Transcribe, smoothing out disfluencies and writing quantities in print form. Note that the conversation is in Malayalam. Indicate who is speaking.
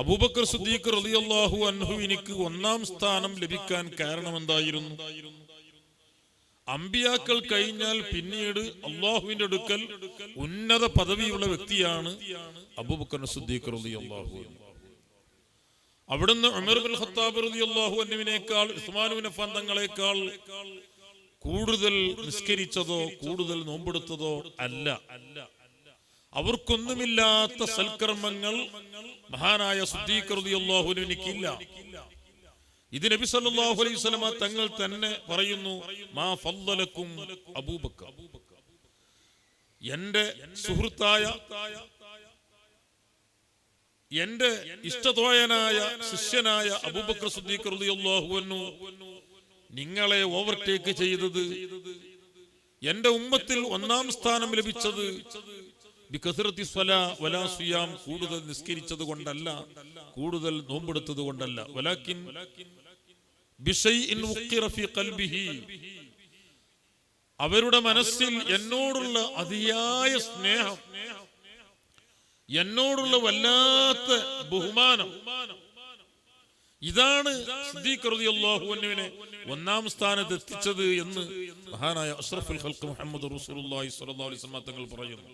Speaker 1: അബൂബക്കർ സിദ്ദീഖ് റളിയല്ലാഹു അൻഹുവിനിക്ക് ഒന്നാം സ്ഥാനം ലഭിക്കാൻ കാരണമെന്തായിരുന്നു? അമ്പിയാക്കൾ കഴിഞ്ഞാൽ പിന്നീട് അള്ളാഹുവിന്റെ അടുക്കൽ ഉന്നത പദവിയുള്ള വ്യക്തിയാണ് അബൂബക്കർ സിദ്ദീഖ് റളിയല്ലാഹു അൻഹു. അവിടുന്ന് ഉമർ ഇബ്നുൽ ഖത്താബ് റളിയല്ലാഹു അൻഹുവിനേക്കാൾ ഉസ്മാൻ ഇബ്നു അഫ്ഫാൻ തങ്ങളെക്കാൾ കൂടുതൽ നിസ്കരിച്ചതോ കൂടുതൽ നോമ്പെടുത്തതോ അല്ല. അവർക്കൊന്നുമില്ലാത്ത സൽക്കർമ്മങ്ങൾ മഹാനായ സിദ്ദീഖ് റളിയല്ലാഹു അൻഹുവിനിക്കില്ല. ഇത് നബി സല്ലല്ലാഹു അലൈഹി വസല്ലമ തങ്ങൾ തന്നെ പറയുന്നു, മാ ഫദ്ദലക്കും അബൂബക്കർ, എന്റെ സുഹൃത്തായ എന്റെ ഇഷ്ടതോയനായ ശിഷ്യനായ അബൂബക്കർ സിദ്ദീഖ് റളിയല്ലാഹു അൻഹു നിങ്ങളെ ഓവർടേക്ക് ചെയ്തത്, എന്റെ ഉമ്മത്തിൽ ഒന്നാം സ്ഥാനം ലഭിച്ചത് ബികസറത്തി സ്വലാ വലാ സിയാം, കൂടുതൽ നിസ്കരിച്ചത് കൊണ്ടല്ല, കൂടുതൽ നോമ്പെടുത്തത് കൊണ്ടല്ല, വലാകിൻ ബിശൈഇൻ ഉഖിറ ഫീ ഖൽബിഹി, അവരുടെ മനസ്സിൽ എന്നോടുള്ള അതിയായ സ്നേഹം, എന്നോടുള്ള വല്ലാത്ത ബഹുമാനം, ഇതാണ് സിദ്ദീഖ് റളിയല്ലാഹു അൻഹുവിനെ ഒന്നാം സ്ഥാനത്ത് എത്തിച്ചത് എന്ന് മഹാനായ അഷ്റഫുൽ ഖൽഖ് മുഹമ്മദ് റസൂലുള്ളാഹി സ്വല്ലല്ലാഹു അലൈഹി വസല്ലം തങ്ങൾ പറയുന്നു.